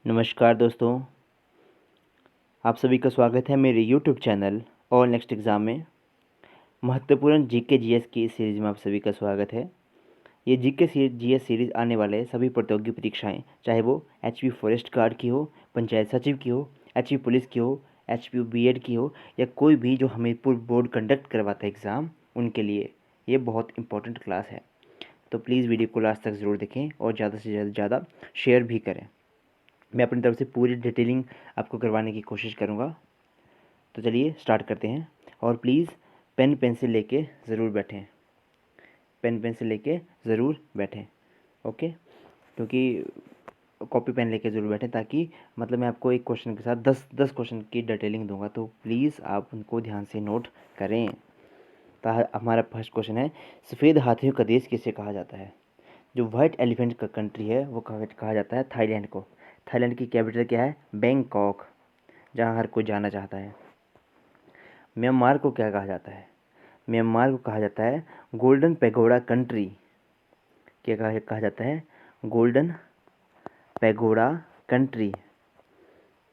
नमस्कार दोस्तों, आप सभी का स्वागत है मेरे YouTube चैनल और नेक्स्ट एग्ज़ाम में। महत्वपूर्ण जीके जीएस की इस सीरीज़ में आप सभी का स्वागत है। ये जीके जीएस सीरीज़ आने वाले सभी प्रतियोगी परीक्षाएं, चाहे वो एचपी फॉरेस्ट गार्ड की हो, पंचायत सचिव की हो, एचपी पुलिस की हो, एचपी बीएड की हो, या कोई भी जो हमीरपुर बोर्ड कंडक्ट करवाता है एग्ज़ाम, उनके लिए ये बहुत इंपॉर्टेंट क्लास है। तो प्लीज़ वीडियो को लास्ट तक ज़रूर देखें और ज़्यादा से ज़्यादा शेयर भी करें। मैं अपनी तरफ से पूरी डिटेलिंग आपको करवाने की कोशिश करूँगा। तो चलिए स्टार्ट करते हैं। और प्लीज़ पेन पेंसिल लेके ज़रूर बैठें, पेन पेंसिल लेके ज़रूर बैठें, ओके। क्योंकि कॉपी पेन लेके ज़रूर बैठें, ताकि मतलब मैं आपको एक क्वेश्चन के साथ 10 क्वेश्चन की डिटेलिंग दूंगा, तो प्लीज़ आप उनको ध्यान से नोट करें। तो हमारा फर्स्ट क्वेश्चन है, सफ़ेद हाथियों का देश किसे कहा जाता है? जो वाइट एलिफेंट का कंट्री है वो कहा जाता है थाईलैंड को। थाईलैंड की कैपिटल क्या है? बैंकॉक, जहाँ हर कोई जाना चाहता है। म्यांमार को क्या कहा जाता है? म्यांमार को कहा जाता है गोल्डन पैगोडा कंट्री। क्या कहा जाता है? गोल्डन पैगोडा कंट्री,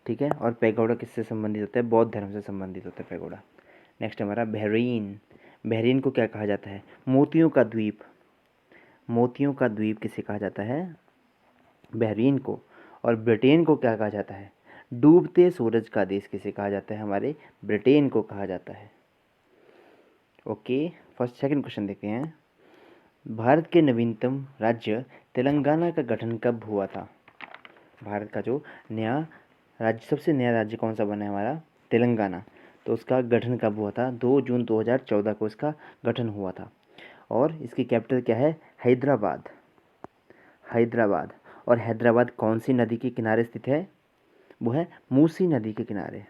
ठीक है। और पैगोडा किससे संबंधित होता है? बौद्ध धर्म से संबंधित होता है पैगोडा। नेक्स्ट हमारा बहरीन। बहरीन को क्या कहा जाता है? मोतियों का द्वीप। मोतियों का द्वीप किसे कहा जाता है? बहरीन को। और ब्रिटेन को क्या कहा जाता है? डूबते सूरज का देश किसे कहा जाता है? हमारे ब्रिटेन को कहा जाता है, ओके। फर्स्ट सेकंड क्वेश्चन देखते हैं। भारत के नवीनतम राज्य तेलंगाना का गठन कब हुआ था? भारत का जो नया राज्य, सबसे नया राज्य कौन सा बना है? हमारा तेलंगाना। तो उसका गठन कब हुआ था? 2 जून 2014 को इसका गठन हुआ था। और इसकी कैपिटल क्या है? हैदराबाद। हैदराबाद। और हैदराबाद कौन सी नदी के किनारे स्थित है? वो है मूसी नदी के किनारे।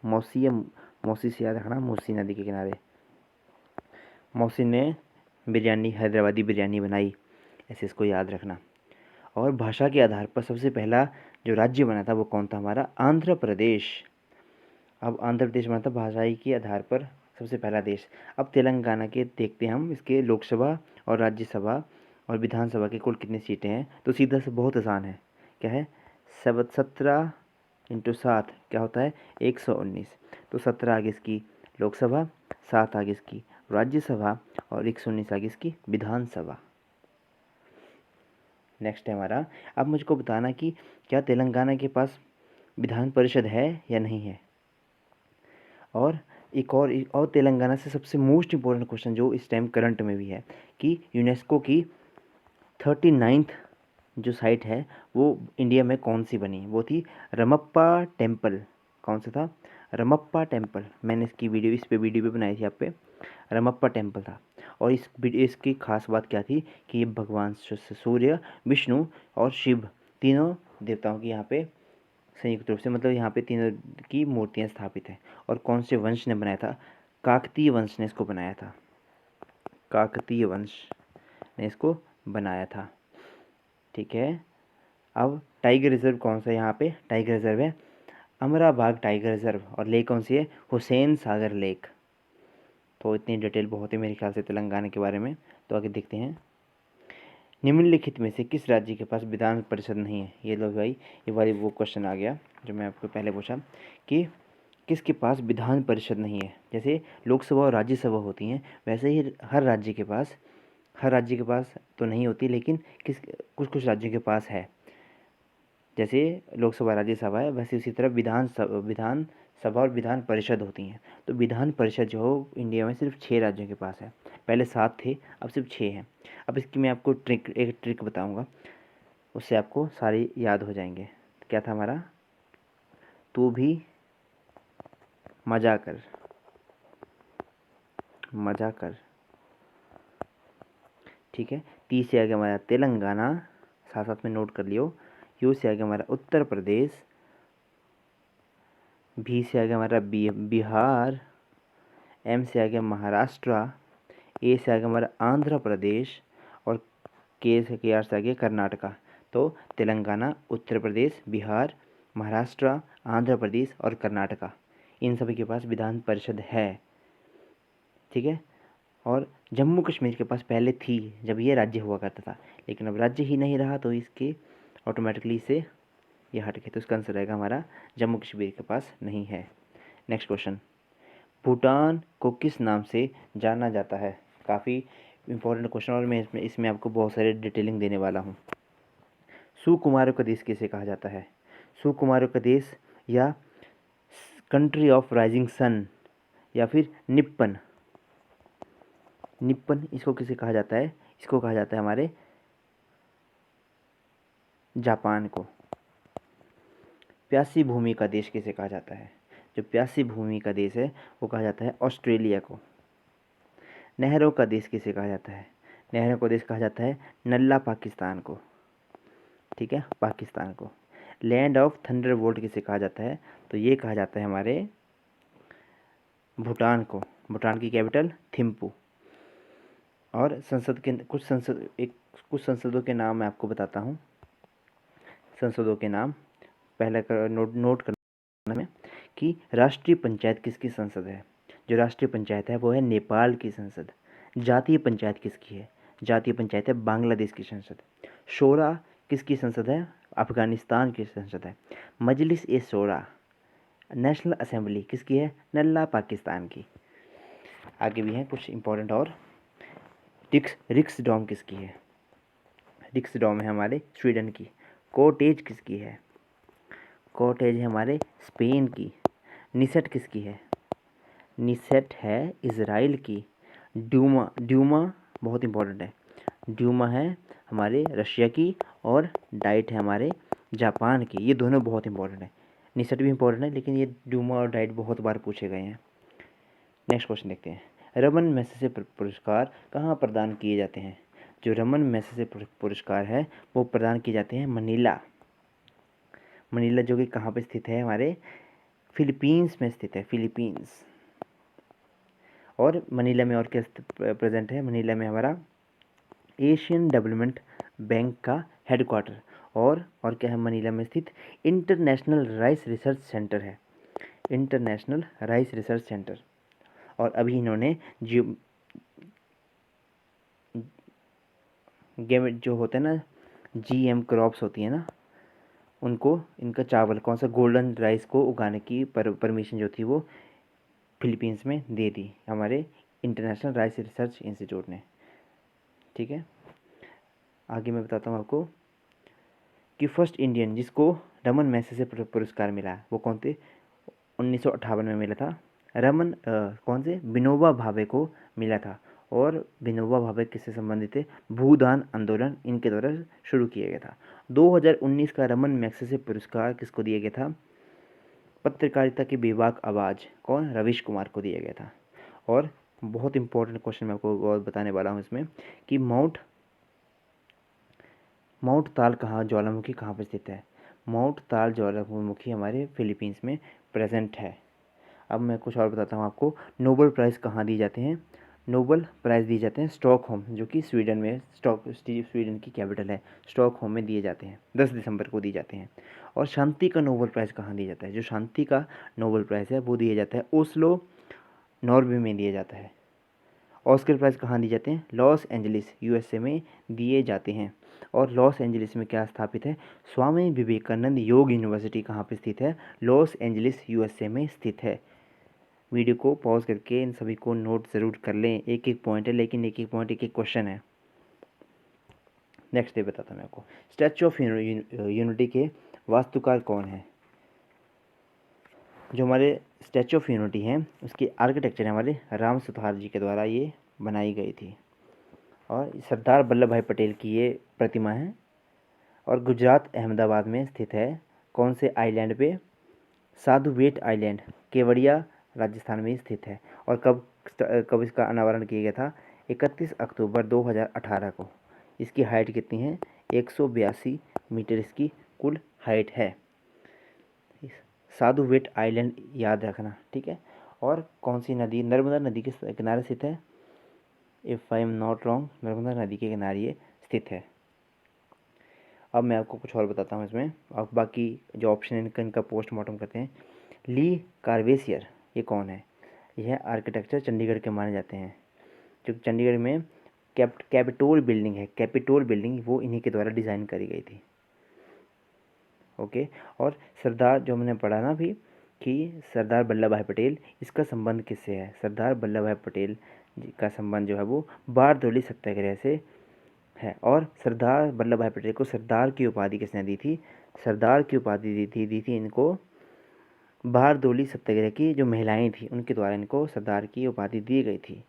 मौसी, मौसी से याद रखना, मूसी नदी के किनारे। मौसी ने बिरयानी, हैदराबादी बिरयानी बनाई, ऐसे इसको याद रखना। और भाषा के आधार पर सबसे पहला जो राज्य बना था वो कौन था? हमारा आंध्र प्रदेश। अब आंध्र प्रदेश बना था भाषाई के आधार पर सबसे पहला देश। अब तेलंगाना के देखते हैं हम, इसके लोकसभा और राज्यसभा और विधानसभा की कुल कितनी सीटें हैं? तो सीधा से बहुत आसान है, क्या है? 17 इंटू 7 क्या होता है? 119। तो 17 आगे इसकी लोकसभा, 7 आगे इसकी राज्यसभा और 119 आगे इसकी विधानसभा। नेक्स्ट है हमारा, अब मुझको बताना कि क्या तेलंगाना के पास विधान परिषद है या नहीं है। और एक और तेलंगाना से सबसे मोस्ट इम्पोर्टेंट क्वेश्चन जो इस टाइम करंट में भी है, कि यूनेस्को की 39th जो साइट है वो इंडिया में कौन सी बनी? वो थी रमप्पा टेम्पल। कौन सा था? रमप्पा टेम्पल। मैंने इसकी वीडियो भी बनाई थी आप पे। रमप्पा टेम्पल था। और इसकी खास बात क्या थी कि ये भगवान सूर्य, विष्णु और शिव, तीनों देवताओं की यहाँ पे संयुक्त रूप से, मतलब यहाँ पे तीनों की मूर्तियाँ स्थापित हैं। और कौन से वंश ने बनाया था? काकतीय वंश ने इसको बनाया था। काकतीय वंश ने इसको बनाया था, ठीक है। अब टाइगर रिजर्व कौन सा है? यहाँ पे टाइगर रिजर्व है अमराबाग टाइगर रिजर्व। और लेक कौन सी है? हुसैन सागर लेक। तो इतनी डिटेल बहुत है मेरे ख्याल से तेलंगाना के बारे में। तो आगे देखते हैं, निम्नलिखित में से किस राज्य के पास विधान परिषद नहीं है? ये लो भाई, ये वाली वो क्वेश्चन आ गया जो मैं आपको पहले पूछा कि किसके पास विधान परिषद नहीं है। जैसे लोकसभा और राज्यसभा होती हैं, वैसे ही हर राज्य के पास तो नहीं होती, लेकिन कुछ कुछ राज्यों के पास है। जैसे लोकसभा राज्यसभा है, वैसे उसी तरह विधान सभा और विधान परिषद होती हैं। तो विधान परिषद जो हो इंडिया में सिर्फ 6 राज्यों के पास है। पहले 7 थे, अब सिर्फ 6 हैं। अब इसकी मैं आपको एक ट्रिक बताऊंगा, उससे आपको सारे याद हो जाएंगे। क्या था हमारा? तू भी मजा कर, मजा कर, ठीक है। टी से आगे हमारा तेलंगाना, साथ साथ में नोट कर लियो। यू से आगे हमारा उत्तर प्रदेश। भी से आगे हमारा बिहार। एम से आगे महाराष्ट्र। ए से आगे हमारा आंध्र प्रदेश। और के आर से आगे कर्नाटका। तो तेलंगाना, उत्तर प्रदेश, बिहार, महाराष्ट्र, आंध्र प्रदेश और कर्नाटका, इन सभी के पास विधान परिषद है, ठीक है। और जम्मू कश्मीर के पास पहले थी जब ये राज्य हुआ करता था, लेकिन अब राज्य ही नहीं रहा, तो इसके ऑटोमेटिकली इसे ये हट गए, तो इसका आंसर रहेगा हमारा जम्मू कश्मीर के पास नहीं है। नेक्स्ट क्वेश्चन, भूटान को किस नाम से जाना जाता है? काफ़ी इंपॉर्टेंट क्वेश्चन, और मैं इसमें आपको बहुत सारे डिटेलिंग देने वाला हूँ। सुकुमारों का देश किसे कहा जाता है? सुकुमारों का देश, या कंट्री ऑफ राइजिंग सन, या फिर निप्पन। निप्पन इसको किसे कहा जाता है? इसको कहा जाता है हमारे जापान को। प्यासी भूमि का देश किसे कहा जाता है? जो प्यासी भूमि का देश है वो कहा जाता है ऑस्ट्रेलिया को। नहरों का देश किसे कहा जाता है? नहरों का देश कहा जाता है नल्ला पाकिस्तान को। ठीक है, पाकिस्तान को। लैंड ऑफ थंडरबोल्ट किसे कहा जाता है? तो ये कहा जाता है हमारे भूटान को। भूटान की कैपिटल थिम्पू। और संसद के कुछ संसदों के नाम मैं आपको बताता हूँ। संसदों के नाम पहले नोट करना है कि राष्ट्रीय पंचायत किसकी संसद है? जो राष्ट्रीय पंचायत है वो है नेपाल की संसद। जातीय पंचायत किसकी है? जातीय पंचायत है बांग्लादेश की संसद। शोरा किसकी संसद है? अफगानिस्तान की संसद है। मजलिस ए शोरा, नेशनल असेंबली किसकी है? नल्ला पाकिस्तान की। आगे भी हैं कुछ इंपॉर्टेंट और। रिक्सडॉम किसकी है? रिक्सडॉम है हमारे स्वीडन की। कोटेज किसकी है? कोटेज है हमारे स्पेन की। निसेट किसकी है? निसेट है इज़राइल की। ड्यूमा बहुत इंपॉर्टेंट है। ड्यूमा है हमारे रशिया की, और डाइट है हमारे जापान की। ये दोनों बहुत इंपॉर्टेंट है। निसेट भी इंपॉर्टेंट है, लेकिन ये ड्यूमा और डाइट बहुत बार पूछे गए हैं। नेक्स्ट क्वेश्चन देखते हैं, रमन मैसेसे पुरस्कार कहाँ प्रदान किए जाते हैं? जो रमन मैसेसे पुरस्कार है वो प्रदान किए जाते हैं मनीला। मनीला जो कि कहाँ पे स्थित है? हमारे फिलीपींस में स्थित है, फिलीपींस। और मनीला में और क्या प्रेजेंट है? मनीला में हमारा एशियन डेवलपमेंट बैंक का हेडक्वार्टर, और क्या है मनीला में स्थित? इंटरनेशनल राइस रिसर्च सेंटर है। International rice research centre. और अभी इन्होंने जो होते हैं ना, GM क्रॉप्स होती है ना, उनको इनका चावल कौन सा गोल्डन राइस को उगाने की परमिशन जो थी वो फिलीपींस में दे दी हमारे इंटरनेशनल राइस रिसर्च इंस्टीट्यूट ने। ठीक है, आगे मैं बताता हूँ आपको कि फर्स्ट इंडियन जिसको रमन मैसेसे पुरस्कार मिला वो कौन थे? 1958 में मिला था। कौन से? विनोबा भावे को मिला था। और विनोबा भावे किससे संबंधित थे? भूदान आंदोलन इनके द्वारा शुरू किया गया था। 2019 का रमन मैग्सेसे पुरस्कार किसको दिया गया था? पत्रकारिता की बेबाक आवाज़, कौन? रवीश कुमार को दिया गया था। और बहुत इंपॉर्टेंट क्वेश्चन मैं आपको और बताने वाला हूँ इसमें कि माउंट ताल ज्वालामुखी कहाँ पर स्थित है? माउंट ताल ज्वालामुखी हमारे फिलीपींस में प्रेजेंट है। अब मैं कुछ और बताता हूँ आपको। नोबेल प्राइज़ कहाँ दिए जाते हैं? नोबेल प्राइज़ दिए जाते हैं स्टॉकहोम, जो कि स्वीडन में स्वीडन की कैपिटल है। स्टॉकहोम में दिए जाते हैं, 10 दिसंबर को दिए जाते हैं। और शांति का नोबेल प्राइज़ कहाँ दिया जाता है? जो शांति का नोबेल प्राइज़ है वो दिया जाता है ओस्लो, नॉर्वे में दिया जाता है। ऑस्कर प्राइज़ कहाँ दिए जाते हैं? लॉस एंजलिस USA में दिए जाते हैं। और लॉस एंजलिस में क्या स्थापित है? स्वामी विवेकानंद योग यूनिवर्सिटी कहाँ पर स्थित है? लॉस एंजलिस USA में स्थित है। वीडियो को पॉज करके इन सभी को नोट ज़रूर कर लें। एक एक पॉइंट है, लेकिन एक एक पॉइंट एक एक क्वेश्चन है। नेक्स्ट डे बताता हूँ मैं आपको। स्टैचू ऑफ यूनिटी के वास्तुकार कौन है? जो हमारे स्टैचू ऑफ यूनिटी है उसकी आर्किटेक्चर हमारे राम सुतार जी के द्वारा ये बनाई गई थी। और सरदार वल्लभ भाई पटेल की ये प्रतिमा है। और गुजरात अहमदाबाद में स्थित है। कौन से आइलैंड पे? साधु बेट आइलैंड, केवड़िया राजस्थान में स्थित है। और कब इसका अनावरण किया गया था? 31 अक्टूबर 2018 को। इसकी हाइट कितनी है? 182 मीटर इसकी कुल हाइट है। साधु बेट आइलैंड याद रखना, ठीक है। और कौन सी नदी? नर्मदा नदी के किनारे स्थित है। If I am not wrong, Narmada नदी के किनारे ये स्थित है। अब मैं आपको कुछ और बताता हूँ इसमें। अब बाकी जो ऑप्शन है इनका पोस्टमार्टम करते हैं। ली कार्वेसियर ये कौन है? यह आर्किटेक्चर चंडीगढ़ के माने जाते हैं। जो चंडीगढ़ में कैपिटोल बिल्डिंग है, कैपिटोल बिल्डिंग वो इन्हीं के द्वारा डिज़ाइन करी गई थी। ओके। और सरदार जो हमने पढ़ा ना अभी कि सरदार वल्लभ भाई पटेल, इसका संबंध किससे है? सरदार वल्लभ भाई पटेल जी का संबंध जो है वो बारदोली सत्याग्रह से है। और सरदार वल्लभ भाई पटेल को सरदार की उपाधि किसने दी थी? सरदार की उपाधि दी थी इनको बारदोली सत्याग्रह की जो महिलाएं थी उनके द्वारा इनको सरदार की उपाधि दी गई थी।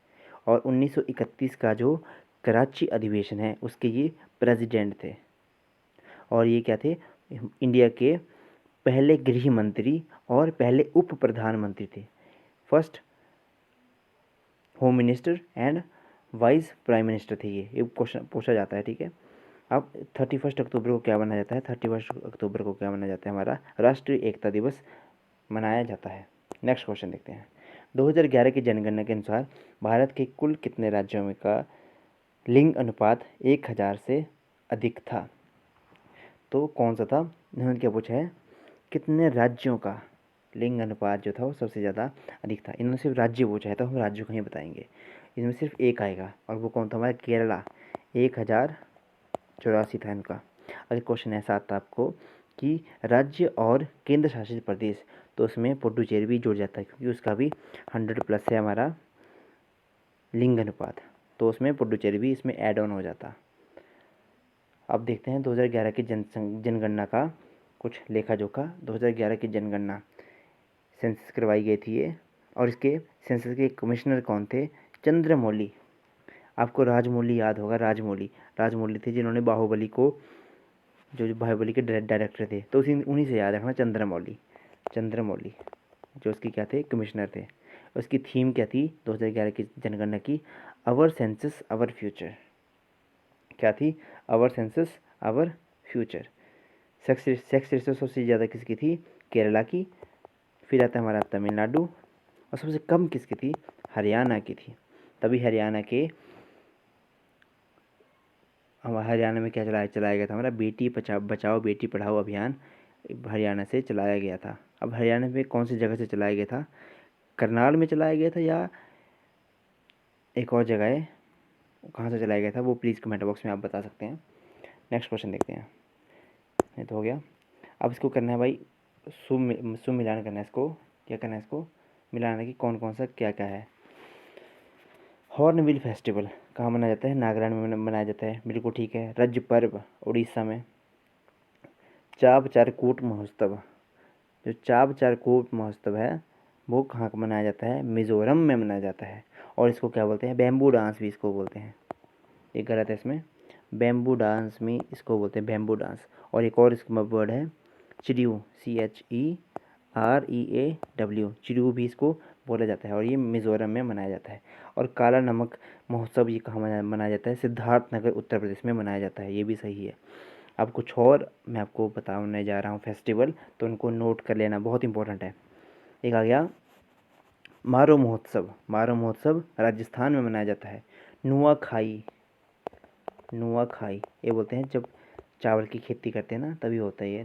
और 1931 का जो कराची अधिवेशन है उसके ये प्रेसिडेंट थे। और ये क्या थे? इंडिया के पहले गृह मंत्री और पहले उप प्रधानमंत्री थे। First home minister and vice prime minister थे ये क्वेश्चन पूछा जाता है, ठीक है। अब 31 अक्टूबर को क्या मनाया जाता है? 31 अक्टूबर को क्या मनाया जाता है? हमारा राष्ट्रीय एकता दिवस मनाया जाता है। नेक्स्ट क्वेश्चन देखते हैं। 2011 की जनगणना के अनुसार भारत के कुल कितने राज्यों में का लिंग अनुपात 1000 से अधिक था? तो कौन सा था? इन्होंने क्या पूछा है? कितने राज्यों का लिंग अनुपात जो था वो सबसे ज़्यादा अधिक था। इन्होंने सिर्फ राज्य पूछा है तो हम राज्यों का ही बताएंगे। इसमें सिर्फ एक आएगा और वो कौन था? हमारा केरला। 1084 था इनका। अगर क्वेश्चन ऐसा आता आपको कि राज्य और केंद्र शासित प्रदेश, तो उसमें पुडुचेरी भी जुड़ जाता है क्योंकि उसका भी 100+ है हमारा लिंग अनुपात, तो उसमें पुडुचेरी भी इसमें ऐड ऑन हो जाता। अब देखते हैं 2011 की जनगणना का कुछ लेखा जोखा। 2011 की जनगणना सेंसस करवाई गई थी ये, और इसके सेंसस के कमिश्नर कौन थे? चंद्रमौली। आपको राजमौली याद होगा, राजमौली थे जिन्होंने बाहुबली को, जो बाहुबली के डायरेक्टर थे, तो उन्हीं से याद रखना, चंद्रमौली जो उसकी क्या थे? कमिश्नर थे। उसकी थीम क्या थी 2011 की जनगणना की? Our census our future. क्या थी? Our census our future. Sex ratio सबसे ज़्यादा किसकी थी? केरला की। फिर आता है हमारा तमिलनाडु, और सबसे कम किसकी थी? हरियाणा की थी। तभी हरियाणा में क्या चलाया गया था? हमारा बेटी बचाओ बेटी पढ़ाओ अभियान हरियाणा से चलाया गया था। अब हरियाणा में कौन सी जगह से चलाया गया था? करनाल में चलाया गया था या एक और जगह है, कहाँ से चलाया गया था? वो प्लीज़ कमेंट बॉक्स में आप बता सकते हैं। नेक्स्ट क्वेश्चन देखते हैं। ये तो हो गया। अब इसको करना है भाई सुमिलान करना है इसको। क्या करना है? इसको मिलाना है कि कौन कौन सा क्या क्या है। हॉर्नबिल फेस्टिवल कहाँ मनाया जाता है? नागालैंड में मनाया जाता है, बिल्कुल ठीक है। रज पर्व उड़ीसा में। चाब चारकूट महोत्सव, जो चाब चारकूट महोत्सव है वो कहाँ का मनाया जाता है? मिज़ोरम में मनाया जाता है। और इसको क्या बोलते हैं? बैम्बू डांस भी इसको बोलते हैं। ये गलत है इसमें, बैम्बू डांस में इसको बोलते हैं बैम्बू डांस। और एक और इसका वर्ड है चिड़ियू, CHEREAW, चिड़ियू भी इसको बोला जाता है, और ये मिज़ोरम में मनाया जाता है। और काला नमक महोत्सव ये कहाँ मनाया जाता है? सिद्धार्थनगर उत्तर प्रदेश में मनाया जाता है, ये भी सही है। अब कुछ और मैं आपको बताने जा रहा हूँ फेस्टिवल, तो उनको नोट कर लेना, बहुत इंपॉर्टेंट है। एक आ गया मारो महोत्सव राजस्थान में मनाया जाता है। नुआखाई ये बोलते हैं जब चावल की खेती करते हैं ना तभी होता है ये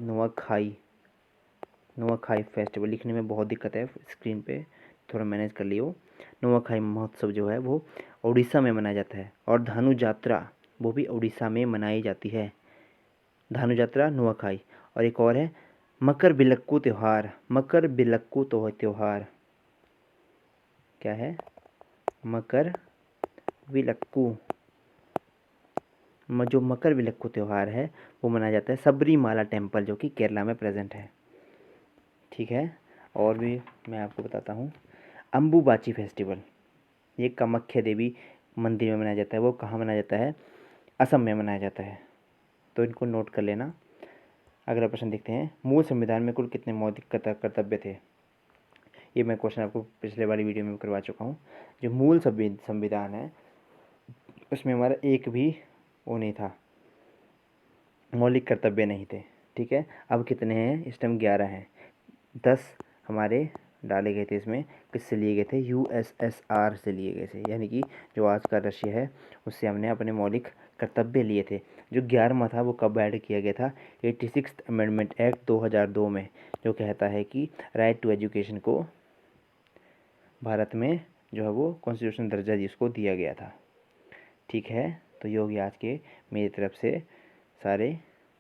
नुआखाई फेस्टिवल। लिखने में बहुत दिक्कत है, स्क्रीन पे थोड़ा मैनेज कर लियो। नुआखाई महोत्सव जो है वो उड़ीसा में मनाया जाता है। और धानु यात्रा वो भी उड़ीसा में मनाई जाती है, धानु यात्रा नुआखाई। और एक और है मकर बिलक्कू त्यौहार। क्या है? मकर विलक्कू। जो मकर विलक्कू त्यौहार है वो मनाया जाता है सबरीमाला टेम्पल, जो कि केरला में प्रेजेंट है, ठीक है। और भी मैं आपको बताता हूँ। अम्बुबाची फेस्टिवल ये कामाख्या देवी मंदिर में मनाया जाता है। वो कहाँ मनाया जाता है? असम में मनाया जाता है, तो इनको नोट कर लेना। अगला प्रश्न देखते हैं। मूल संविधान में कुल कितने मौलिक कर्तव्य थे? ये मैं क्वेश्चन आपको पिछले वाली वीडियो में करवा चुका हूँ। जो मूल संविधान है उसमें हमारा एक भी वो नहीं था, मौलिक कर्तव्य नहीं थे, ठीक है। अब कितने हैं? इस टाइम 11 हैं। 10 हमारे डाले गए थे इसमें, किससे लिए गए थे? USSR से लिए गए थे, यानी कि जो आज का रशिया है उससे हमने अपने मौलिक कर्तव्य लिए थे। जो 11वां था वो कब ऐड किया गया था? 86 अमेंडमेंट एक्ट 2002 में, जो कहता है कि राइट टू एजुकेशन को भारत में जो है वो कॉन्स्टिट्यूशन दर्जा जिसको दिया गया था, ठीक है। तो ये हो गया आज के मेरी तरफ से सारे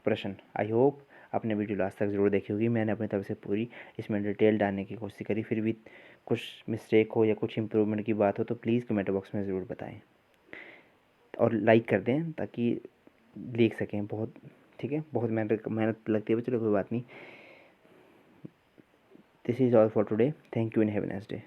प्रश्न। आई होप आपने वीडियो लास्ट तक ज़रूर देखी होगी। मैंने अपनी तरफ से पूरी इसमें डिटेल डालने की कोशिश करी, फिर भी कुछ मिस्टेक हो या कुछ इम्प्रूवमेंट की बात हो तो प्लीज़ कमेंट बॉक्स में ज़रूर बताएं और लाइक कर दें ताकि देख सकें। बहुत ठीक है, बहुत मेहनत लगती है, चलो कोई बात नहीं। This is all for today. Thank you and have a nice day.